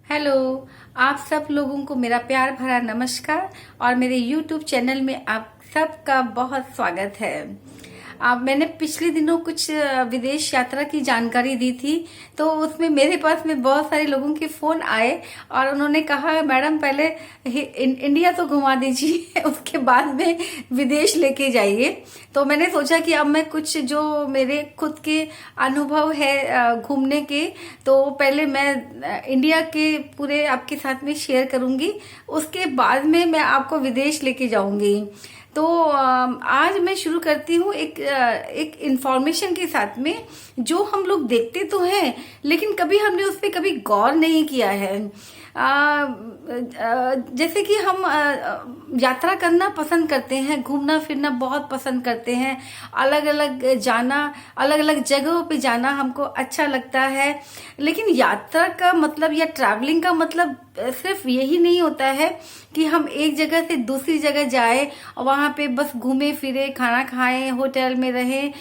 Hello. आप सब लोगों को मेरा प्यार भरा नमस्कार और मेरे YouTube चैनल में आप सबका बहुत स्वागत है। मैंने पिछले दिनों कुछ विदेश यात्रा की जानकारी दी थी, तो उसमें मेरे पास में बहुत सारे लोगों के फोन आए और उन्होंने कहा मैडम पहले इंडिया तो घुमा दीजिए उसके बाद में विदेश लेके जाइए। तो मैंने सोचा कि अब मैं कुछ जो मेरे खुद के अनुभव है घूमने के, तो पहले मैं इंडिया के पूरे आपके साथ में शेयर करूंगी, उसके बाद में मैं आपको विदेश लेके जाऊंगी। तो आज मैं शुरू करती हूँ एक इंफॉर्मेशन के साथ में, जो हम लोग देखते तो हैं लेकिन कभी हमने उस पर कभी गौर नहीं किया है। जैसे कि हम यात्रा करना पसंद करते हैं, घूमना फिरना बहुत पसंद करते हैं, अलग अलग जगहों पे जाना हमको अच्छा लगता है। लेकिन यात्रा का मतलब या ट्रैवलिंग का मतलब सिर्फ यही नहीं होता है कि हम एक जगह से दूसरी जगह जाए और वहां पे बस घूमे फिरे, खाना खाएं, होटल में रहें,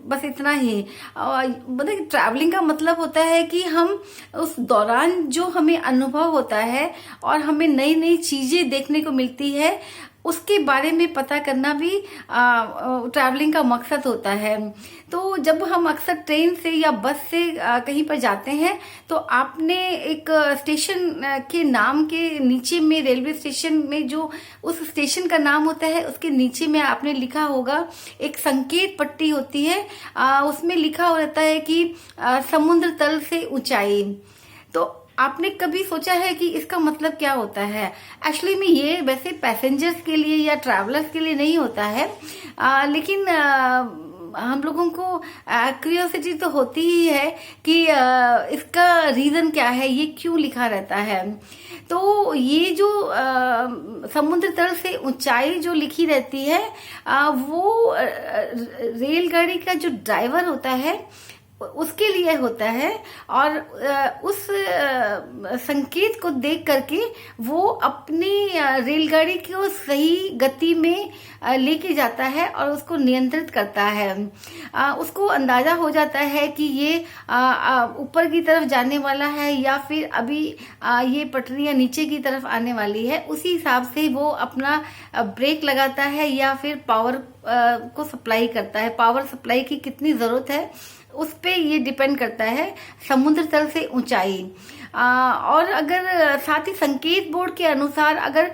बस इतना ही। मतलब ट्रैवलिंग का मतलब होता है कि हम उस दौरान जो हमें अनुभव होता है और हमें नई नई चीजें देखने को मिलती है, उसके बारे में पता करना भी ट्रैवलिंग का मकसद होता है। तो जब हम अक्सर ट्रेन से या बस से कहीं पर जाते हैं, तो आपने एक स्टेशन के नाम के नीचे में, रेलवे स्टेशन में जो उस स्टेशन का नाम होता है उसके नीचे में आपने लिखा होगा, एक संकेत पट्टी होती है, उसमें लिखा रहता है कि समुद्र तल से ऊंचाई। तो आपने कभी सोचा है कि इसका मतलब क्या होता है? एक्चुअली में ये वैसे पैसेंजर्स के लिए या ट्रैवलर्स के लिए नहीं होता है, लेकिन हम लोगों को क्यूरियोसिटी तो होती ही है कि इसका रीजन क्या है, ये क्यों लिखा रहता है। तो ये जो समुद्र तल से ऊंचाई जो लिखी रहती है, वो रेलगाड़ी का जो ड्राइवर होता है उसके लिए होता है, और उस संकेत को देख करके वो अपनी रेलगाड़ी को सही गति में लेके जाता है और उसको नियंत्रित करता है। उसको अंदाजा हो जाता है कि ये ऊपर की तरफ जाने वाला है या फिर अभी ये पटरियां नीचे की तरफ आने वाली है। उसी हिसाब से वो अपना ब्रेक लगाता है या फिर पावर को सप्लाई करता है। पावर सप्लाई की कितनी जरूरत है उस पे ये डिपेंड करता है समुद्र तल से ऊंचाई। और अगर साथ ही संकेत बोर्ड के अनुसार अगर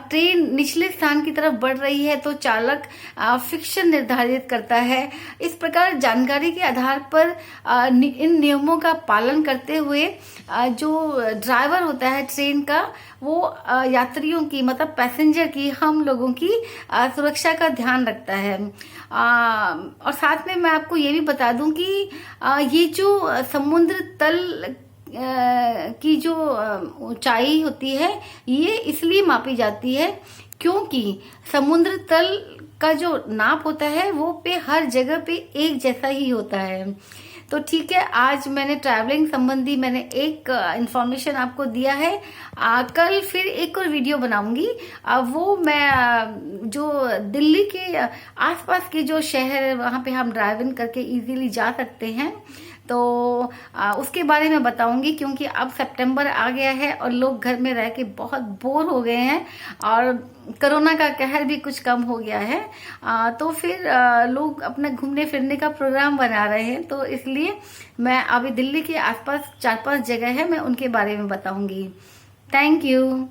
ट्रेन निचले स्थान की तरफ बढ़ रही है तो चालक फिक्शन निर्धारित करता है। इस प्रकार जानकारी के आधार पर इन नियमों का पालन करते हुए जो ड्राइवर होता है ट्रेन का, वो यात्रियों की, मतलब पैसेंजर की, हम लोगों की सुरक्षा का ध्यान रखता है। और साथ में मैं आपको ये भी बता दूं कि ये जो समुद्र तल की जो ऊंचाई होती है, ये इसलिए मापी जाती है क्योंकि समुद्र तल का जो नाप होता है वो पे हर जगह पे एक जैसा ही होता है। तो ठीक है, आज मैंने ट्रैवलिंग संबंधी मैंने एक इंफॉर्मेशन आपको दिया है। कल फिर एक और वीडियो बनाऊंगी। वो मैं जो दिल्ली के आसपास के जो शहर है वहां पे हम ड्राइविंग करके इजीली जा सकते हैं, तो उसके बारे में बताऊंगी। क्योंकि अब सितंबर आ गया है और लोग घर में रह के बहुत बोर हो गए हैं और कोरोना का कहर भी कुछ कम हो गया है, तो फिर लोग अपना घूमने फिरने का प्रोग्राम बना रहे हैं। तो इसलिए मैं अभी दिल्ली के आसपास 4-5 जगह है, मैं उनके बारे में बताऊंगी। Thank you.